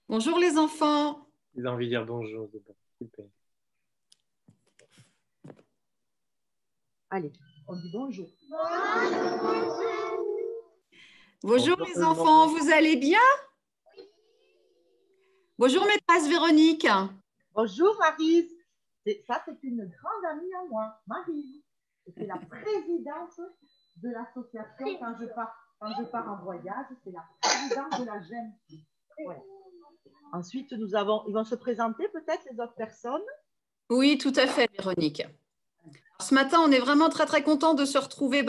Bonjour les enfants. J'ai envie de dire bonjour. Super. Allez, on dit bonjour. Bonjour Bonjour tout les le enfants, monde. vous allez bien? Bonjour maîtresse Véronique. Bonjour Maryse. Ça, c'est une grande amie à moi, Maryse. C'est la présidente de l'association quand je pars en voyage. C'est la présidente de la GEM. Voilà. Ensuite, ils vont se présenter peut-être les autres personnes. Oui, tout à fait Véronique. Ce matin, on est vraiment très très content de se retrouver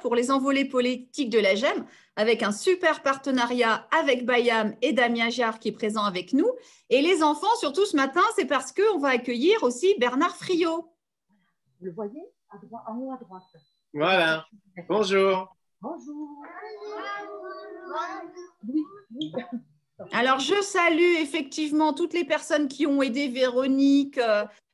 pour les envolées politiques de la GEM avec un super partenariat avec Bayam et Damien Jarre qui est présent avec nous. Et les enfants, surtout ce matin, c'est parce qu'on va accueillir aussi Bernard Friot. Vous le voyez à droite, en haut à droite. Voilà. Bonjour. Bonjour. Oui, oui. Alors, je salue effectivement toutes les personnes qui ont aidé Véronique,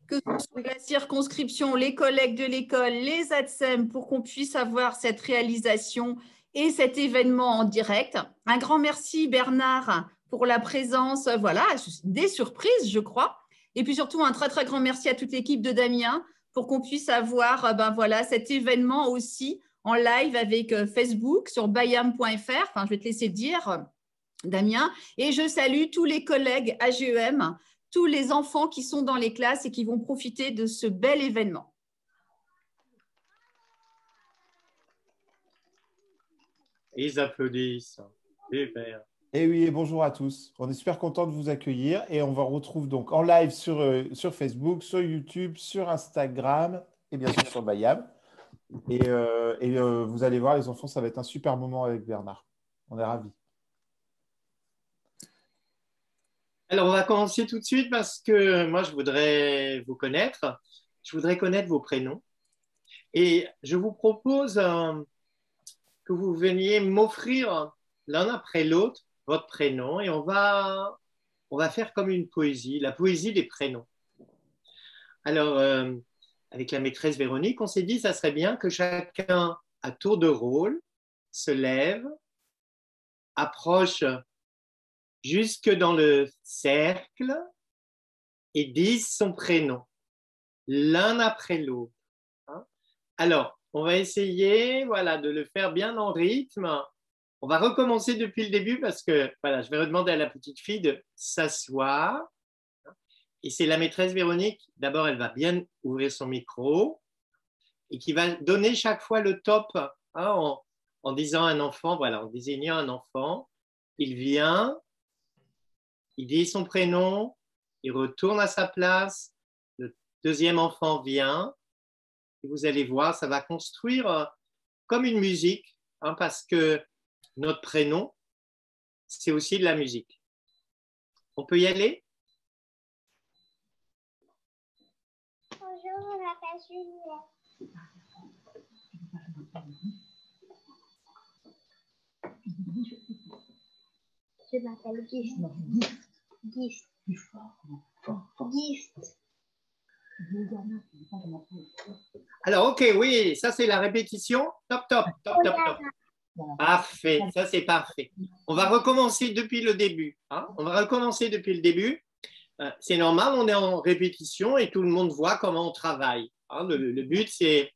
que ce soit la circonscription, les collègues de l'école, les ATSEM, pour qu'on puisse avoir cette réalisation et cet événement en direct. Un grand merci Bernard pour la présence, voilà, des surprises, je crois. Et puis surtout, un très, très grand merci à toute l'équipe de Damien pour qu'on puisse avoir cet événement aussi en live avec Facebook sur bayam.fr. Enfin, je vais te laisser dire Damien, et je salue tous les collègues AGEM, tous les enfants qui sont dans les classes et qui vont profiter de ce bel événement. Ils applaudissent. Super. Et oui, et bonjour à tous. On est super content de vous accueillir et on vous retrouve donc en live sur Facebook, sur YouTube, sur Instagram et bien sûr sur Bayam. Vous allez voir, les enfants, ça va être un super moment avec Bernard. On est ravis. Alors, on va commencer tout de suite parce que moi, je voudrais vous connaître. Je voudrais connaître vos prénoms. Et je vous propose que vous veniez m'offrir l'un après l'autre votre prénom et on va faire comme une poésie, la poésie des prénoms. Alors, avec la maîtresse Véronique, on s'est dit ça serait bien que chacun, à tour de rôle, se lève, approche jusque dans le cercle et dise son prénom, l'un après l'autre. Hein. Alors, on va essayer voilà, de le faire bien en rythme. On va recommencer depuis le début parce que voilà, je vais redemander à la petite fille de s'asseoir. Et c'est la maîtresse Véronique, d'abord, elle va bien ouvrir son micro et qui va donner chaque fois le top en disant un enfant, voilà, en désignant un enfant. Il vient, il dit son prénom, il retourne à sa place, le deuxième enfant vient, et vous allez voir, ça va construire comme une musique, parce que notre prénom, c'est aussi de la musique. On peut y aller? Bonjour, je m'appelle Juliette. Je m'appelle Gift. Gift. Gift. Alors, ok, oui, ça c'est la répétition. Top, top, top, top, top. Parfait, ça c'est parfait. On va recommencer depuis le début. On va recommencer depuis le début. C'est normal, on est en répétition et tout le monde voit comment on travaille. Le but, c'est...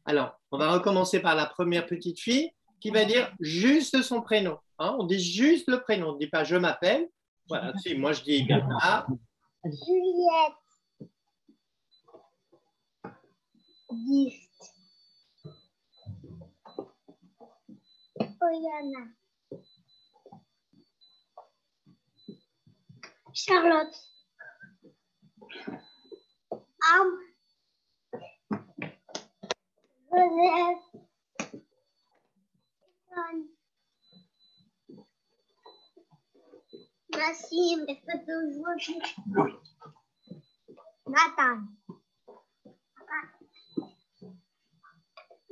Alors, on va recommencer par la première petite fille qui va dire juste son prénom. On dit juste le prénom. On ne dit pas je m'appelle. Voilà, si, moi je dis Bernard. Juliette. Gift. Oyana. Charlotte. Am. Joseph. John. Nassim, est-ce que tu joues? Nathan.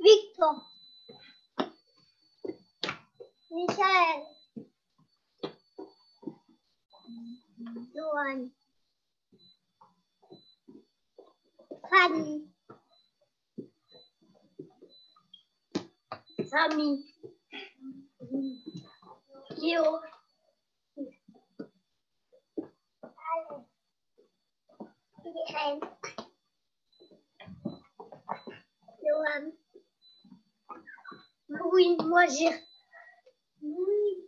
Victor. Michael. Johan. Fanny. Samy. Kyo. Joël. Johan. Oui, moi j'ai. Oui.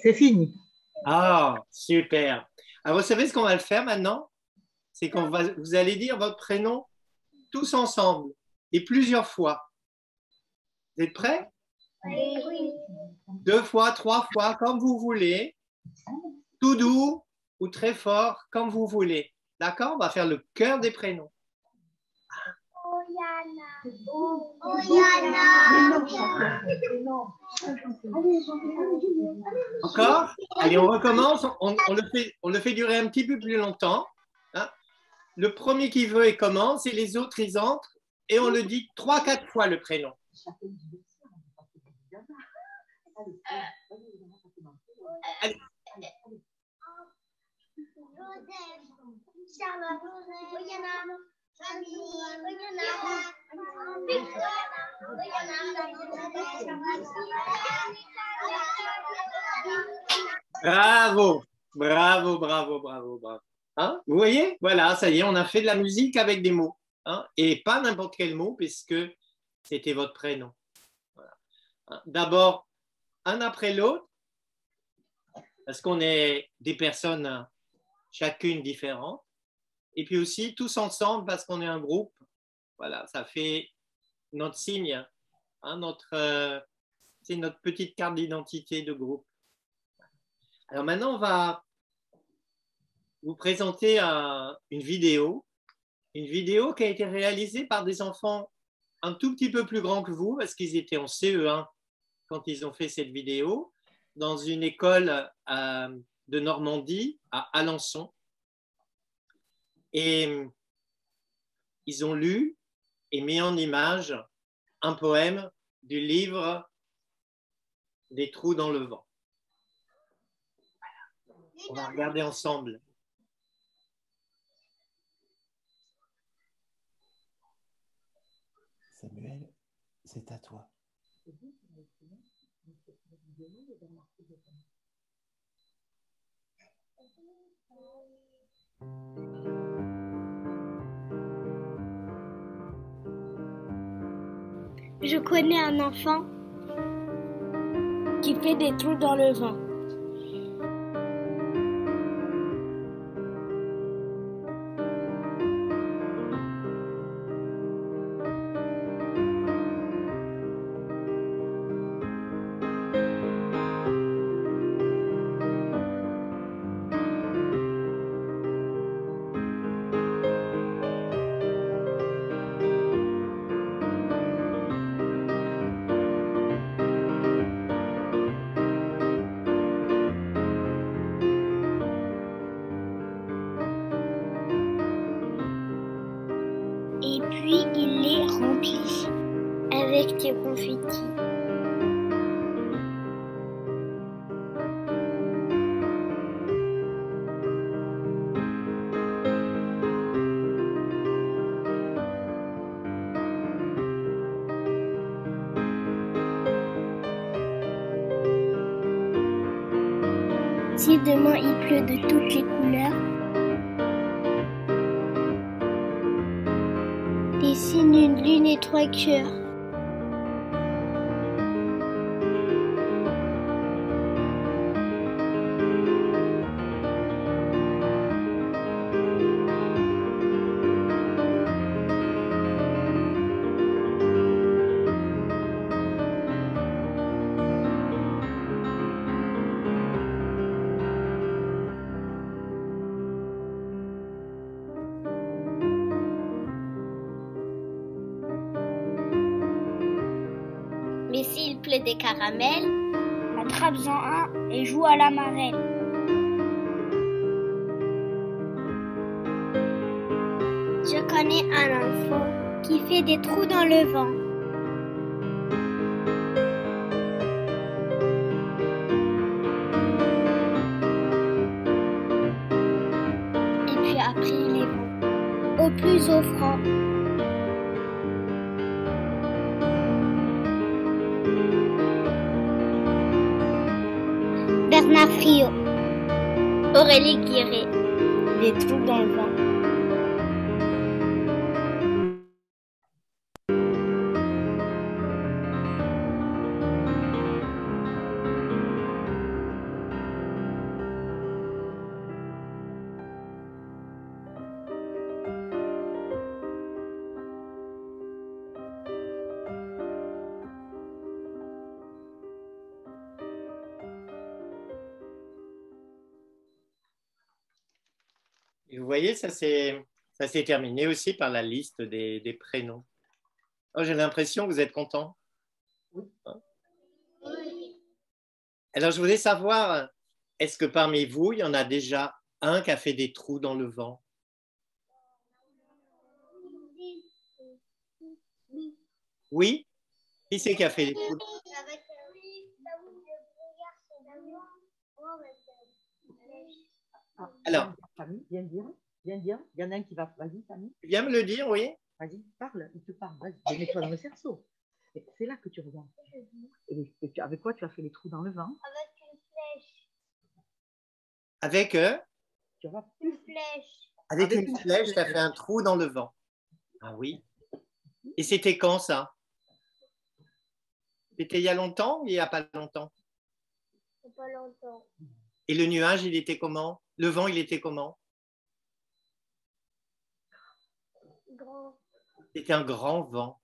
C'est fini. Ah, super. Alors, vous savez ce qu'on va le faire maintenant? C'est vous allez dire votre prénom tous ensemble et plusieurs fois. Vous êtes prêts? Oui. 2 fois, 3 fois, comme vous voulez. Tout doux ou très fort, comme vous voulez. D'accord? On va faire le cœur des prénoms. Encore? Allez, on recommence. On le fait durer un petit peu plus longtemps. Hein? Le premier qui veut, il commence et les autres, ils entrent. Et on le dit 3-4 fois le prénom. Allez. Bravo, bravo, bravo, bravo, bravo. Hein? Vous voyez? Voilà, ça y est, on a fait de la musique avec des mots. Hein? Et pas n'importe quel mot, puisque c'était votre prénom. Voilà. Hein? D'abord, un après l'autre, parce qu'on est des personnes chacune différentes. Et puis aussi, tous ensemble, parce qu'on est un groupe. Voilà, ça fait notre signe, hein, c'est notre petite carte d'identité de groupe. Alors maintenant, on va vous présenter une vidéo qui a été réalisée par des enfants un tout petit peu plus grands que vous, parce qu'ils étaient en CE1 quand ils ont fait cette vidéo, dans une école de Normandie, à Alençon. Et ils ont lu et mis en image un poème du livre Des trous dans le vent. Voilà. On va regarder ensemble. Samuel, c'est à toi. Je connais un enfant qui fait des trous dans le vent. Et puis il les remplit avec des confettis. Si demain il pleut de toutes les couleurs, dessine une lune et 3 cœurs. Mais s'il plaît des caramels, attrape-en un et joue à la marelle. Je connais un enfant qui fait des trous dans le vent. Et puis après il les vend au plus offrant. Bernard Friot. Aurélie Guiré. Des trous dans le vent. Et vous voyez, ça s'est terminé aussi par la liste des prénoms. Oh, j'ai l'impression que vous êtes contents. Alors, je voulais savoir, est-ce que parmi vous, il y en a déjà un qui a fait des trous dans le vent? Oui? Qui c'est qui a fait des trous? Alors, Camille, viens dire. Viens dire. Il y en a un qui va. Vas-y, Camille. tu viens me le dire, oui? Vas-y, parle. Il te parle. Vas-y, mets-toi dans le cerceau. C'est là que tu regardes. Et avec quoi tu as fait les trous dans le vent? Avec une flèche. Avec, Tu vas Une flèche. avec une flèche, tu as fait un trou dans le vent. Ah oui? Et c'était quand ça? C'était il y a longtemps ou il n'y a pas longtemps? C'est pas longtemps. Et le nuage, il était comment? Le vent, il était comment? Grand. C'était un grand vent.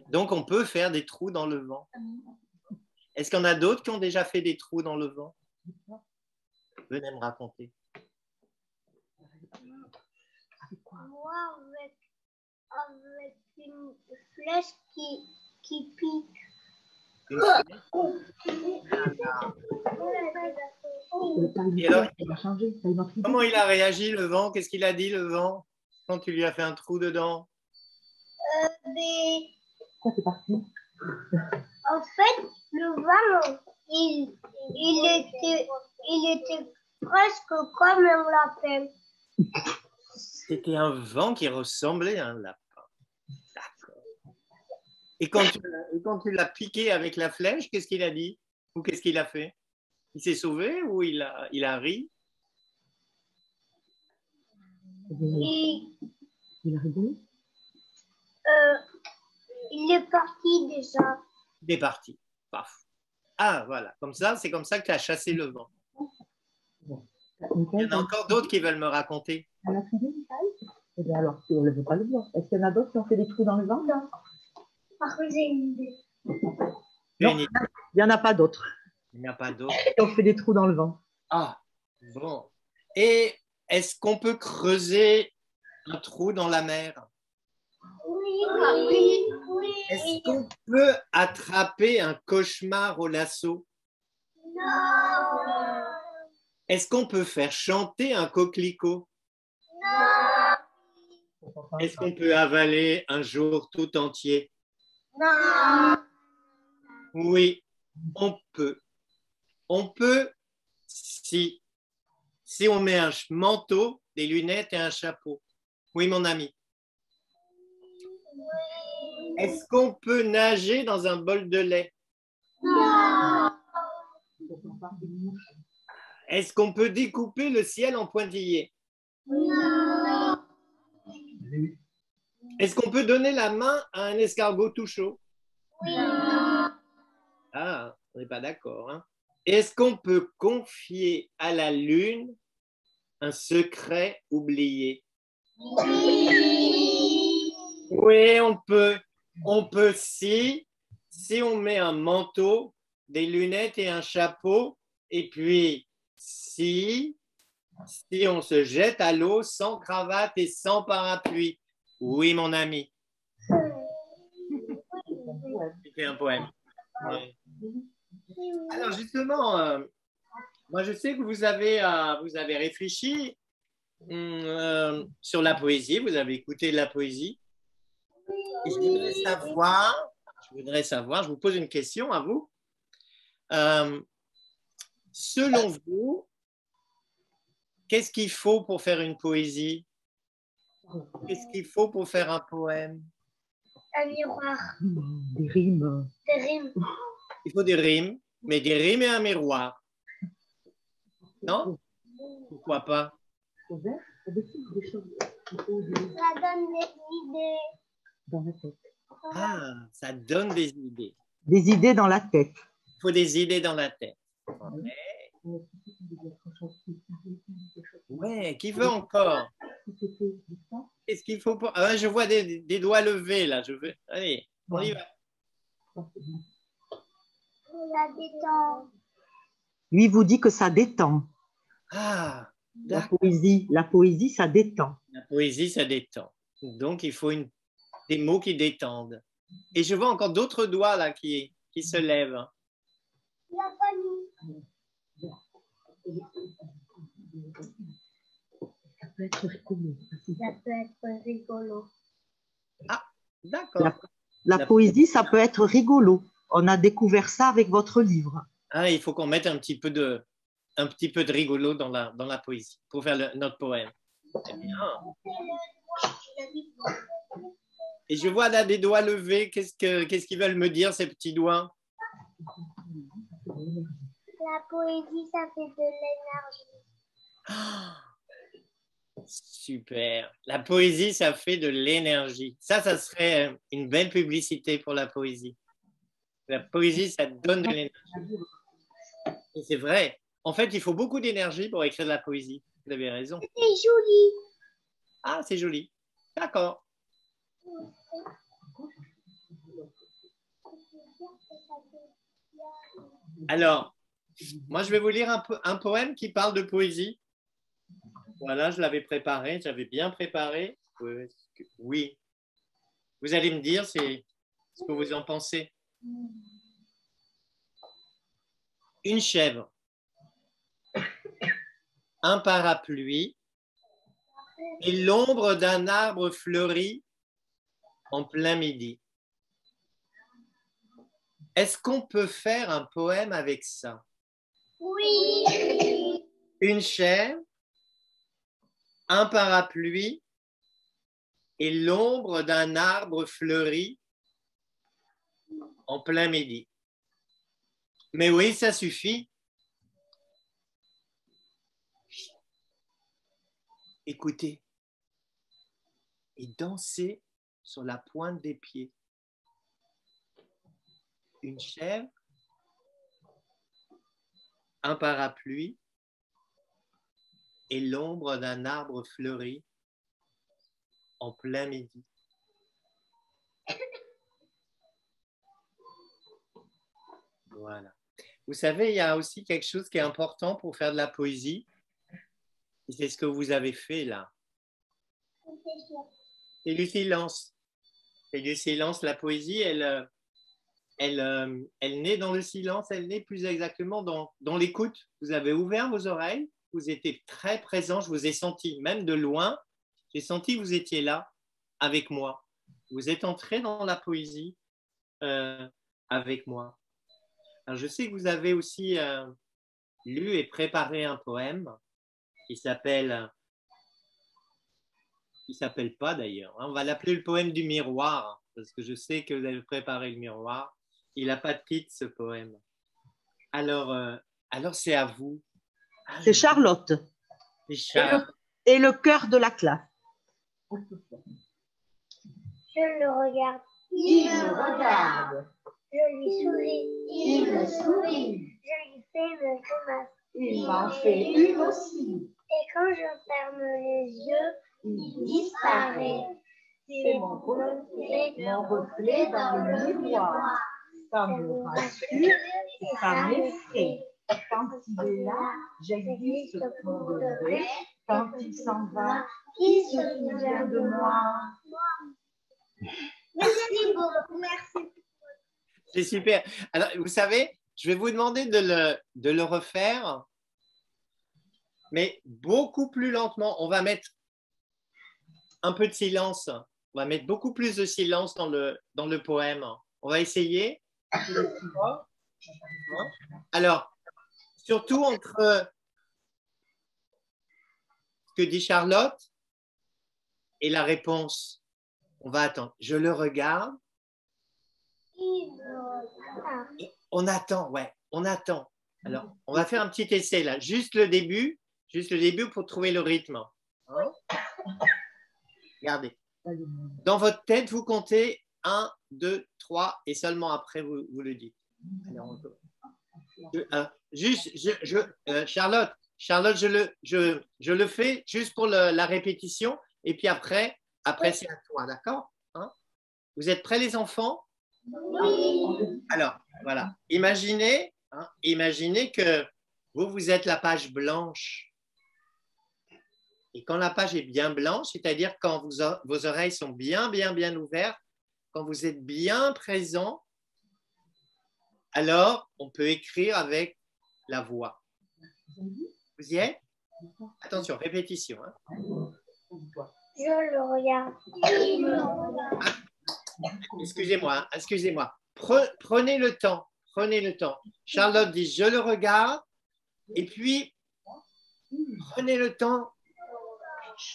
Donc, on peut faire des trous dans le vent. Est-ce qu'il y en a d'autres qui ont déjà fait des trous dans le vent? Venez me raconter. Moi, avec une flèche qui pique. Une flèche. Et alors, il a changé. Ça, il a pris comment il a réagi, le vent? Qu'est-ce qu'il a dit, le vent, quand tu lui as fait un trou dedans? Quoi, c'est parti? En fait, le vent, il était presque comme un lapin. C'était un vent qui ressemblait à un lapin. D'accord. Et quand tu l'as piqué avec la flèche, qu'est-ce qu'il a dit? Ou qu'est-ce qu'il a fait? Il s'est sauvé ou il a ri? Il a rigolé? Il est parti déjà. Il est parti. Paf. Ah, voilà. Comme ça, c'est comme ça que tu as chassé le vent. Il y en a encore d'autres qui veulent me raconter. Elle a trouvé, Michael? Eh bien alors, on ne veut pas le voir. Est-ce qu'il y en a d'autres qui ont fait des trous dans le vent? Non. Par contre, j'ai une idée. Non, il n'y en a pas d'autres Il n'y a pas d'autres. qui ont fait des trous dans le vent. Ah, bon. Et est-ce qu'on peut creuser un trou dans la mer? Oui, oui, oui. Est-ce qu'on peut attraper un cauchemar au lasso? Non. Est-ce qu'on peut faire chanter un coquelicot? Non. Est-ce qu'on peut avaler un jour tout entier? Non. Oui, on peut. On peut si on met un manteau, des lunettes et un chapeau. Oui, mon ami. Est-ce qu'on peut nager dans un bol de lait? Non. Est-ce qu'on peut découper le ciel en pointillés? Non. Est-ce qu'on peut donner la main à un escargot tout chaud? Oui. Ah, on n'est pas d'accord. Hein? Est-ce qu'on peut confier à la lune un secret oublié? Oui, on peut. On peut si on met un manteau, des lunettes et un chapeau, et puis si on se jette à l'eau sans cravate et sans parapluie. Oui, mon ami. C'était un poème. Ouais. Alors justement, moi je sais que vous avez réfléchi sur la poésie, vous avez écouté de la poésie. Et je voudrais savoir, je vous pose une question à vous. Selon vous, qu'est-ce qu'il faut pour faire une poésie? Qu'est-ce qu'il faut pour faire un poème? Un miroir. Des rimes. Des rimes. Il faut des rimes, mais des rimes et un miroir. Non? Pourquoi pas? Ça donne des idées. dans la tête. Ah, ça donne des idées. Des idées dans la tête. Il faut des idées dans la tête. Ouais, qui veut encore? Qu'est-ce qu'il faut pour... Ah, je vois des doigts levés là. Je veux... Allez, on y va. La détente. Lui vous dit que ça détend. Ah, La poésie, ça détend. la poésie, ça détend. Donc, il faut des mots qui détendent. Et je vois encore d'autres doigts là qui se lèvent. La famille. Ça peut être rigolo. Ça peut être rigolo. Ah, d'accord. La poésie, ça peut être rigolo. On a découvert ça avec votre livre. Ah, il faut qu'on mette un petit peu de rigolo dans la poésie pour faire notre poème. C'est bien. Et je vois là des doigts levés. Qu'est-ce qu'ils veulent me dire, ces petits doigts? La poésie, ça fait de l'énergie. Ah, super. La poésie, ça fait de l'énergie. Ça serait une belle publicité pour la poésie. La poésie, ça donne de l'énergie. Et c'est vrai. En fait, il faut beaucoup d'énergie pour écrire de la poésie. Vous avez raison. C'est joli. Ah, c'est joli. D'accord. Alors, moi, je vais vous lire un poème qui parle de poésie. Voilà, je l'avais préparé. J'avais bien préparé. Oui. Vous allez me dire ce que vous en pensez. Une chèvre, un parapluie et l'ombre d'un arbre fleuri en plein midi. Est-ce qu'on peut faire un poème avec ça? Oui. Une chèvre, un parapluie et l'ombre d'un arbre fleuri en plein midi. Mais oui, ça suffit. Écoutez et dansez sur la pointe des pieds. Une chèvre, un parapluie et l'ombre d'un arbre fleuri en plein midi. Voilà. Vous savez, il y a aussi quelque chose qui est important pour faire de la poésie. C'est ce que vous avez fait là. C'est du silence. C'est du silence. La poésie, elle naît dans le silence, elle naît plus exactement dans l'écoute. Vous avez ouvert vos oreilles, vous étiez très présent, je vous ai senti, même de loin, j'ai senti que vous étiez là avec moi. Vous êtes entré dans la poésie avec moi. Alors, je sais que vous avez aussi lu et préparé un poème qui s'appelle pas d'ailleurs. On va l'appeler le poème du miroir, parce que je sais que vous avez préparé le miroir. Il n'a pas de titre, ce poème. Alors c'est à vous. C'est Charlotte. C'est Charles. Et le cœur de la classe. Je le regarde. Il me regarde. Je lui souris. Il me sourit. Je lui fais une grimace. Il m'en fait une aussi. Et quand je ferme les yeux, Il disparaît. C'est mon reflet dans le miroir. Ça me rassure et ça m'effraie. Quand il est là, j'existe pour de vrai. Quand il s'en va, il se souvient de moi. Merci beaucoup. Merci. C'est super. Alors, vous savez, je vais vous demander de le refaire, mais beaucoup plus lentement. On va mettre un peu de silence. On va mettre beaucoup plus de silence dans le poème. On va essayer. Alors, surtout entre ce que dit Charlotte et la réponse. On va attendre. Je le regarde. On attend, ouais, on attend. Alors, on va faire un petit essai là, juste le début pour trouver le rythme. Hein? Regardez. Dans votre tête, vous comptez 1, 2, 3 et seulement après, vous le dites. Alors, Charlotte, je le fais juste pour la répétition et puis après c'est à toi, d'accord? Hein? Vous êtes prêts les enfants? Oui. Alors, voilà. Imaginez que vous êtes la page blanche. Et quand la page est bien blanche, c'est-à-dire quand vos oreilles sont bien ouvertes, quand vous êtes bien présent, alors on peut écrire avec la voix. Vous y êtes? Attention, répétition. Hein. Je le regarde. Excusez-moi. Prenez le temps. Charlotte dit je le regarde et puis prenez le temps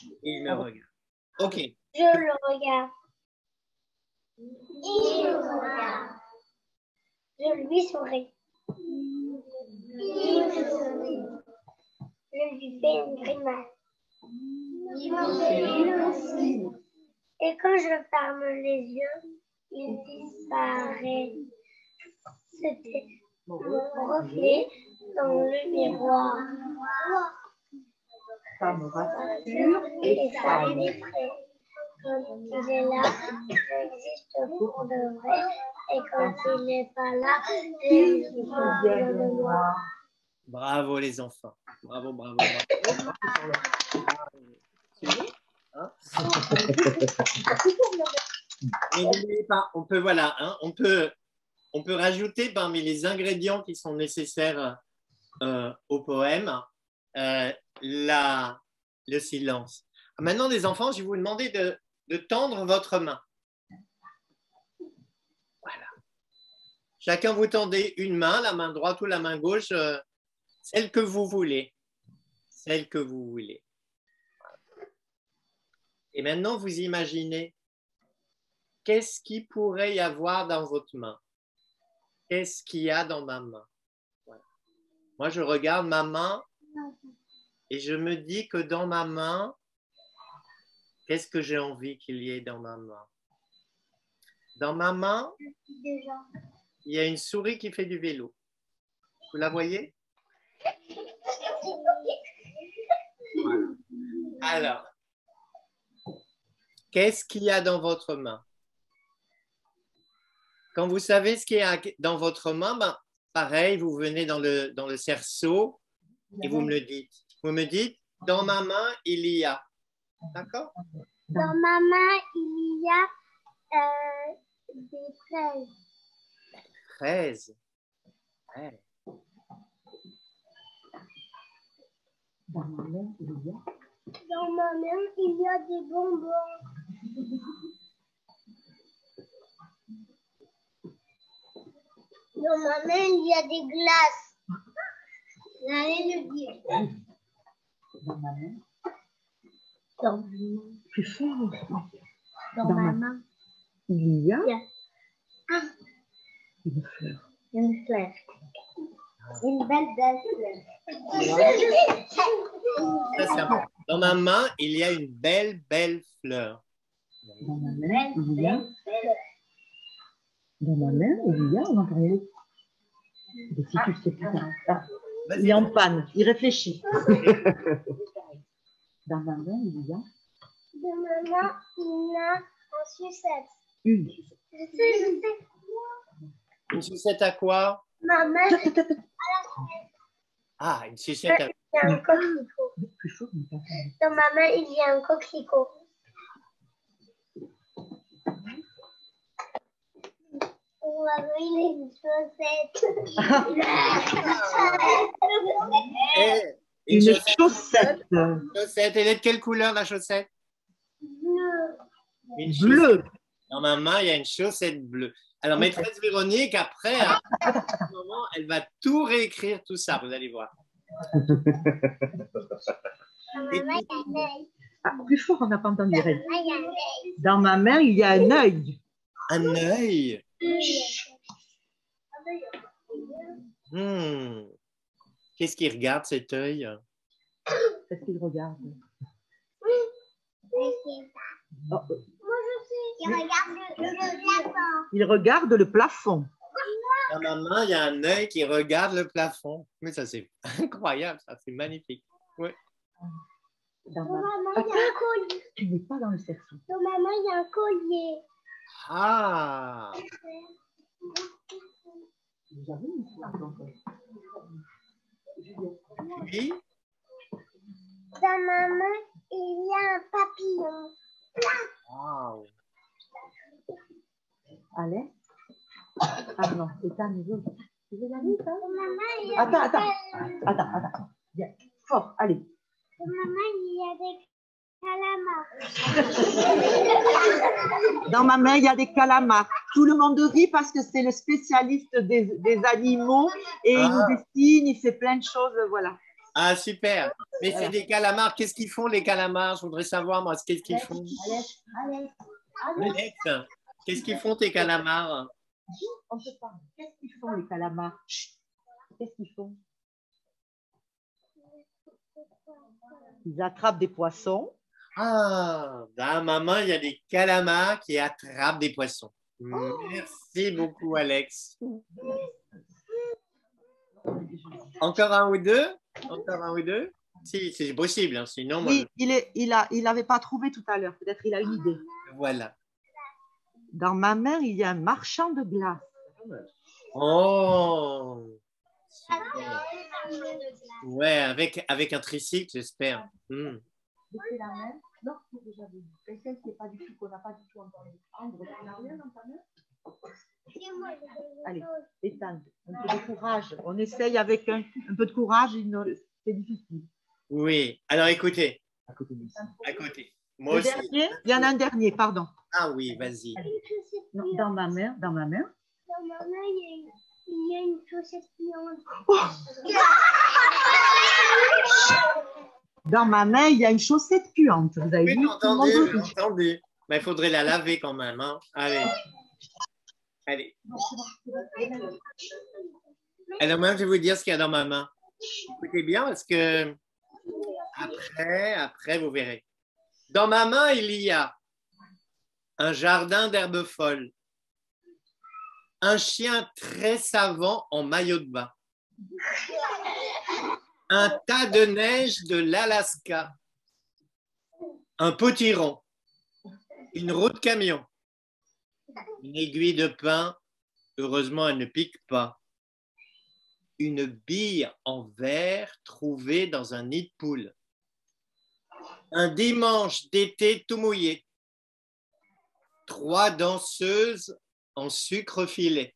et il me regarde. Ok. Je le regarde. Il me regarde. Je lui souris. Il me sourit. Je lui fais une grimace. Il me fait. Et quand je ferme les yeux, il disparaît. C'était mon reflet dans le miroir. Ça me rassure Et ça m'effraie. Quand il est là, j'existe pour de vrai. Et quand il n'est pas là, j'existe de moi. Bravo les enfants. Bravo. Hein? Mais n'oubliez pas, on peut rajouter parmi les ingrédients qui sont nécessaires au poème le silence. Maintenant, les enfants, je vais vous demander de tendre votre main. Voilà. Chacun vous tendez une main, la main droite ou la main gauche, celle que vous voulez. Celle que vous voulez. Et maintenant, vous imaginez qu'est-ce qu'il pourrait y avoir dans votre main? Qu'est-ce qu'il y a dans ma main? Voilà. Moi, je regarde ma main et je me dis que dans ma main, qu'est-ce que j'ai envie qu'il y ait dans ma main? Dans ma main, il y a une souris qui fait du vélo. Vous la voyez? Voilà. Alors, qu'est-ce qu'il y a dans votre main? Quand vous savez ce qu'il y a dans votre main, pareil, vous venez dans le cerceau et vous me le dites. Vous me dites, dans ma main, il y a. D'accord? Dans ma main, il y a des fraises. 13. Ouais. Dans ma main, il y a des bonbons. Dans ma main, il y a des glaces. J'allais le dire. dans ma main, Dans ma main. plus fort. Dans ma main, Il y a il y a une fleur. une fleur. Une belle fleur. Ça, c'est important. Dans ma main, il y a une belle fleur. Dans ma main, il y a. Dans ma main, il y a. On va parler. Mais si tu sais pas. Ah, il est en panne. Il réfléchit. Dans ma main, il y a. Dans ma main, il y a un sucette. Une. Je sais. Une sucette à quoi? Ma main, Ah, une sucette à... il y a un coquelicot. Plus fort, mais pas fort. Dans ma main, il y a un coquelicot. Dans ma main, il y a une chaussette. Une Une chaussette. chaussette. Chaussette. Elle est de quelle couleur, la chaussette? Bleu. Une Bleue. chaussette. Dans ma main, il y a une chaussette bleue. Alors, maîtresse Véronique, après, à un moment, elle va tout réécrire, tout ça, vous allez voir. Dans ma main, il y a un œil. Ah, plus fort, on n'a pas entendu. Dans ma main, il y a un œil. Dans ma main, il y a un œil. Un œil. Qu'est-ce qu'il regarde, cet œil? Qu'est-ce qu'il regarde? Oh, il regarde le plafond. Dans ma main, il y a un œil qui regarde le plafond. Mais ça, c'est incroyable, ça, c'est magnifique. Ouais. Dans Dans ma... ma main, il y a un collier. Tu n'es pas dans le cerceau. Dans ma main, il y a un collier. Ah, J'avais une histoire, donc. oui. Dans ma main, il y a un papillon. Wow. Allez. Ah non, c'est un niveau. Tu veux y aller, ça? Dans ma main, il y a Attends. Viens. Fort, allez. Dans ma main, il y a des calamars. Dans ma main, il y a des calamars. Tout le monde rit parce que c'est le spécialiste des animaux et il nous dessine, il fait plein de choses, voilà. Ah, super. Mais c'est des calamars. Qu'est-ce qu'ils font, les calamars? Je voudrais savoir, moi, qu'est-ce qu'ils font? Alex, qu'est-ce qu'ils font, tes calamars? On se parle. Qu'est-ce qu'ils font, les calamars? Qu'est-ce qu'ils font? Ils attrapent des poissons. Ah, dans ma main, il y a des calamars qui attrapent des poissons. Merci beaucoup, Alex. Encore un ou deux? Encore un ou deux? Si, c'est possible, hein. Sinon, moi, Oui, il n'avait pas trouvé tout à l'heure. Peut-être il a une idée. voilà. Dans ma main, il y a un marchand de glace. Oh, super. Ouais, avec un tricycle, j'espère. C'est la même. Non, c'est déjà vu. Quelqu'un qui n'est pas du tout, qu'on n'a pas du tout entendu. André, tu n'as rien dans ta main? Allez, éteins. Un peu de courage. On essaye avec un peu de courage. C'est difficile. Oui. Alors, écoutez. À côté. Moi Le aussi. dernier, il y en a un dernier, pardon. Ah oui, vas-y. Non, dans ma main. Dans ma main, il y a une chaussette pliante. Dans ma main, il y a une chaussette puante. Vous avez Oui, vu? j'ai entendu. Mais il faudrait la laver quand même. Hein. Allez. Alors, moi, je vais vous dire ce qu'il y a dans ma main. Écoutez bien parce que après, vous verrez. Dans ma main, il y a un jardin d'herbes folles, un chien très savant en maillot de bain, un tas de neige de l'Alaska, un potiron, une roue de camion, une aiguille de pin, heureusement elle ne pique pas, une bille en verre trouvée dans un nid de poule, un dimanche d'été tout mouillé, 3 danseuses en sucre filé,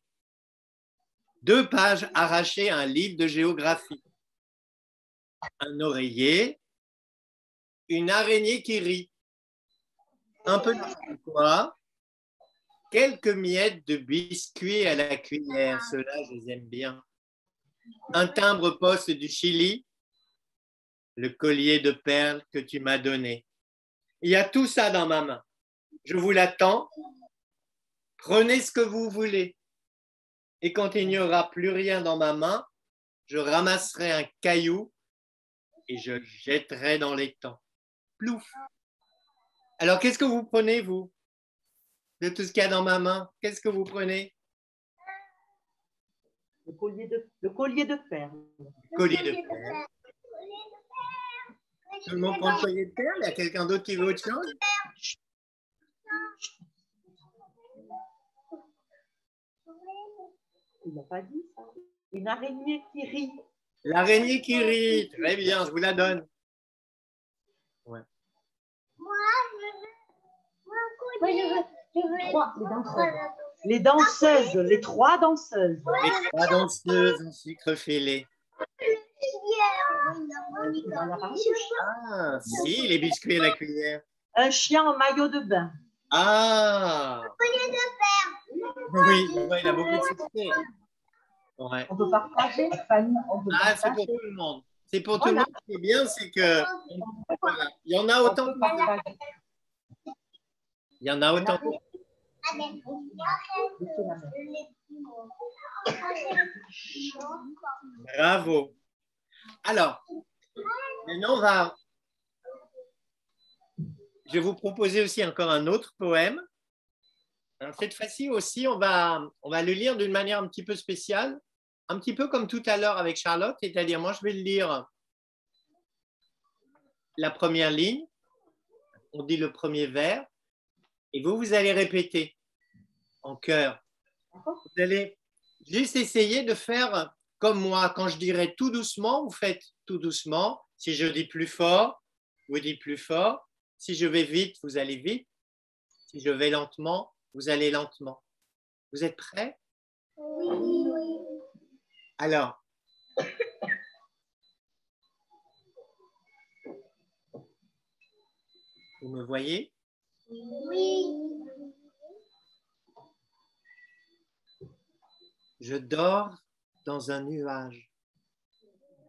2 pages arrachées à un livre de géographie, un oreiller, une araignée qui rit, un peu de chocolat, quelques miettes de biscuits à la cuillère, ceux-là je les aime bien, un timbre-poste du Chili, le collier de perles que tu m'as donné. Il y a tout ça dans ma main. Je vous l'attends. Prenez ce que vous voulez. Et quand il n'y aura plus rien dans ma main, je ramasserai un caillou et je le jetterai dans l'étang. Plouf. Alors, qu'est-ce que vous prenez, vous, de tout ce qu'il y a dans ma main? Qu'est-ce que vous prenez? Le collier de perles. Collier de perles. Tout le monde prend le collier de perles? Il y a quelqu'un d'autre qui veut autre chose? Il n'a pas dit ça. Une araignée qui rit. L'araignée qui rit. Très bien, je vous la donne. Ouais. Je veux Les danseuses, les 3 danseuses. Les 3 danseuses en sucre filé. Ah, si, les biscuits à la cuillère. Un chien en maillot de bain. Ah! Oui, ouais, il a beaucoup de succès. Ouais. On peut partager, Fanny. Ah, c'est pour tout le monde. C'est pour tout le monde. Ce qui est bien, c'est que voilà, il y en a autant que vous. Il y en a autant que vous. Bravo. Alors, maintenant, je vais vous proposer aussi encore un autre poème. Alors, cette fois-ci aussi, on va le lire d'une manière un petit peu spéciale, un petit peu comme tout à l'heure avec Charlotte, c'est-à-dire moi, je vais le lire la première ligne, on dit le premier vers, et vous allez répéter en chœur. Vous allez juste essayer de faire comme moi. Quand je dirai tout doucement, vous faites tout doucement. Si je dis plus fort, vous dites plus fort. Si je vais vite, vous allez vite. Si je vais lentement, vous allez lentement. Vous êtes prêts? Oui. Alors, vous me voyez? Oui. Je dors dans un nuage.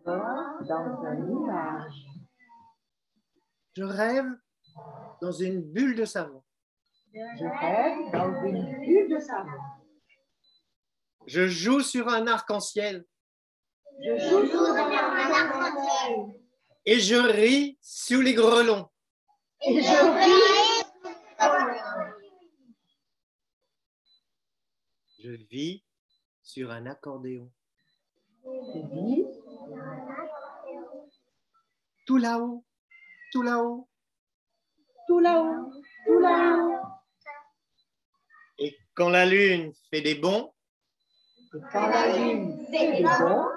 Dans un nuage. Je rêve dans une bulle de savon. Je rêve dans une bulle de savon. Je joue sur un arc-en-ciel Je joue sur un arc-en-ciel. et je ris sous les grelons. Et je ris. Je vis sur un accordéon. Je vis. Tout là-haut, tout là-haut. Tout là-haut, tout là-haut. Et quand la lune fait des bonds, Et quand la lune fait des bonds,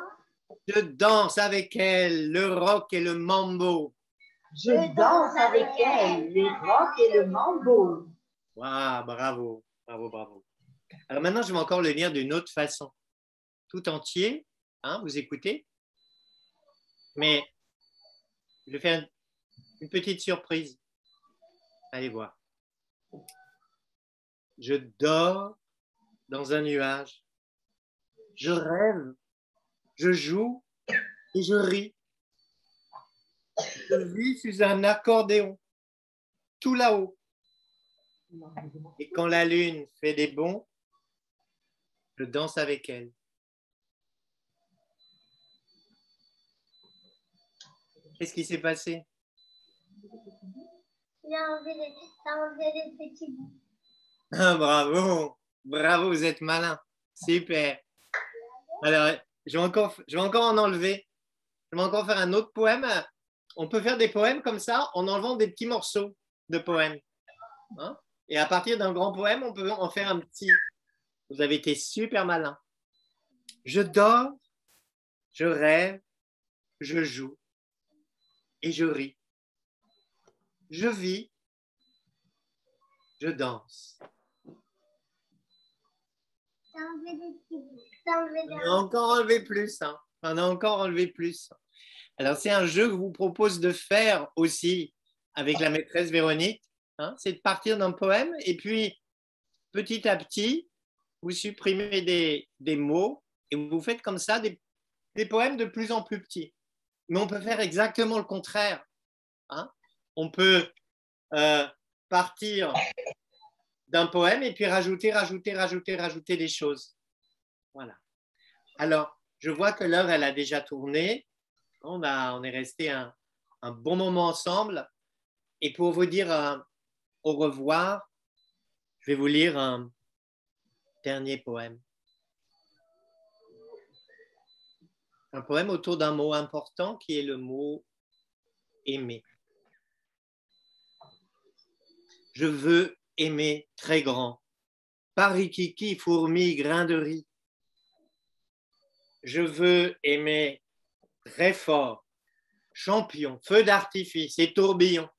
je danse avec elle le rock et le mambo. je danse avec elle les rocs et le mambo. Waouh, bravo, bravo, bravo. Alors maintenant, je vais encore le lire d'une autre façon. Tout entier, hein, vous écoutez. Mais je vais faire une petite surprise. Allez voir. Je dors dans un nuage. Je rêve, je joue et je ris. Je vis sous un accordéon, tout là-haut. Et quand la lune fait des bonds, je danse avec elle. Qu'est-ce qui s'est passé? J'ai enlevé les petits bouts. Ah, bravo, bravo, vous êtes malin. Super. Alors, je vais encore en enlever. Je vais encore faire un autre poème. On peut faire des poèmes comme ça en enlevant des petits morceaux de poèmes. Hein? Et à partir d'un grand poème, on peut en faire un petit. Vous avez été super malin. Je dors, je rêve, je joue et je ris. Je vis, je danse. J'ai enlevé des petits bouts. J'ai enlevé On a encore enlevé plus. Hein. On a encore enlevé plus. Alors, c'est un jeu que je vous propose de faire aussi avec la maîtresse Véronique. Hein, c'est de partir d'un poème et puis, petit à petit, vous supprimez des mots et vous faites comme ça des poèmes de plus en plus petits. Mais on peut faire exactement le contraire. Hein. On peut partir d'un poème et puis rajouter des choses. Voilà. Alors, je vois que l'heure, elle a déjà tourné. On est resté un bon moment ensemble. Et pour vous dire au revoir, je vais vous lire un dernier poème. Un poème autour d'un mot important qui est le mot aimer. Je veux aimer très grand, parikiki, fourmi, grain de riz. Je veux aimer très fort, champion, feu d'artifice et tourbillon.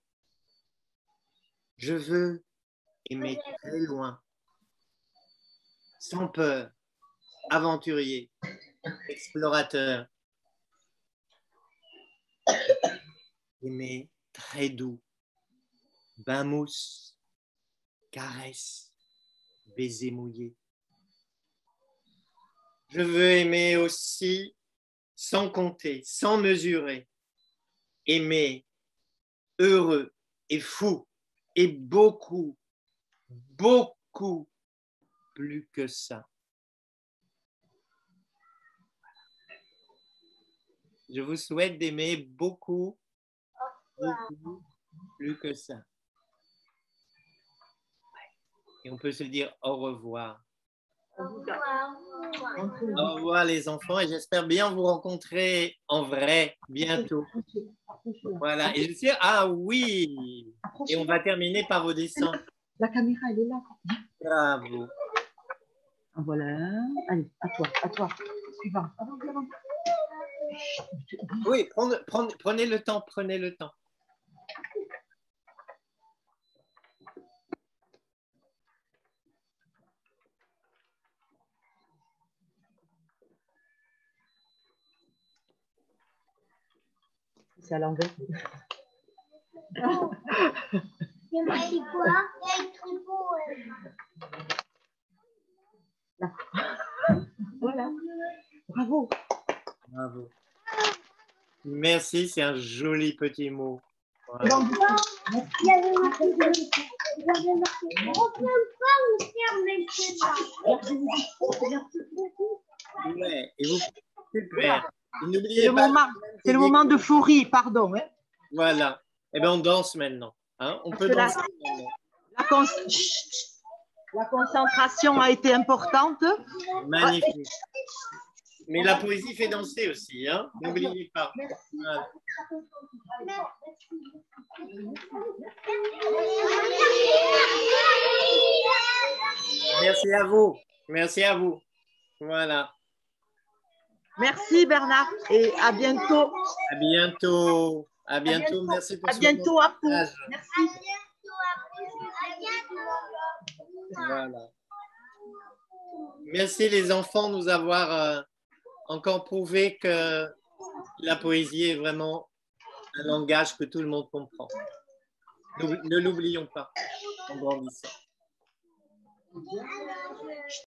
Je veux aimer très loin, sans peur, aventurier, explorateur. Aimer très doux, bain mousse, caresse, baiser mouillé. Je veux aimer aussi sans compter, sans mesurer. Aimer heureux et fou et beaucoup, beaucoup plus que ça. Je vous souhaite d'aimer beaucoup, beaucoup plus que ça. Et on peut se dire au revoir. Au revoir. Au revoir les enfants et j'espère bien vous rencontrer en vrai bientôt. Voilà. Et je sais, ah oui. Et on va terminer par vos dessins. La caméra, elle est là. Bravo. Voilà. Allez, à toi. Suivant. Oui, prenez le temps, prenez le temps. C'est à l'envers. Il m'a dit quoi? Il y a le tricot. Là. Voilà. Bravo. Bravo. Merci, c'est un joli petit mot. Voilà. Il y avait marqué. On peut pas vous faire maintenant. Ouais, et vous, super. Et C'est n'oubliez le, pas. moment de fourie, pardon. Hein. Voilà. Eh bien, on danse maintenant. Hein? On peut danser maintenant. La concentration a été importante. Magnifique. Mais la poésie fait danser aussi, hein? N'oubliez pas. Voilà. Merci à vous. Merci à vous. Voilà. Merci Bernard et à bientôt. À bientôt. À bientôt. Merci pour À ce bientôt moment à de vous. partage. Merci. Voilà. Merci les enfants de nous avoir encore prouvé que la poésie est vraiment un langage que tout le monde comprend. Ne l'oublions pas en grandissant.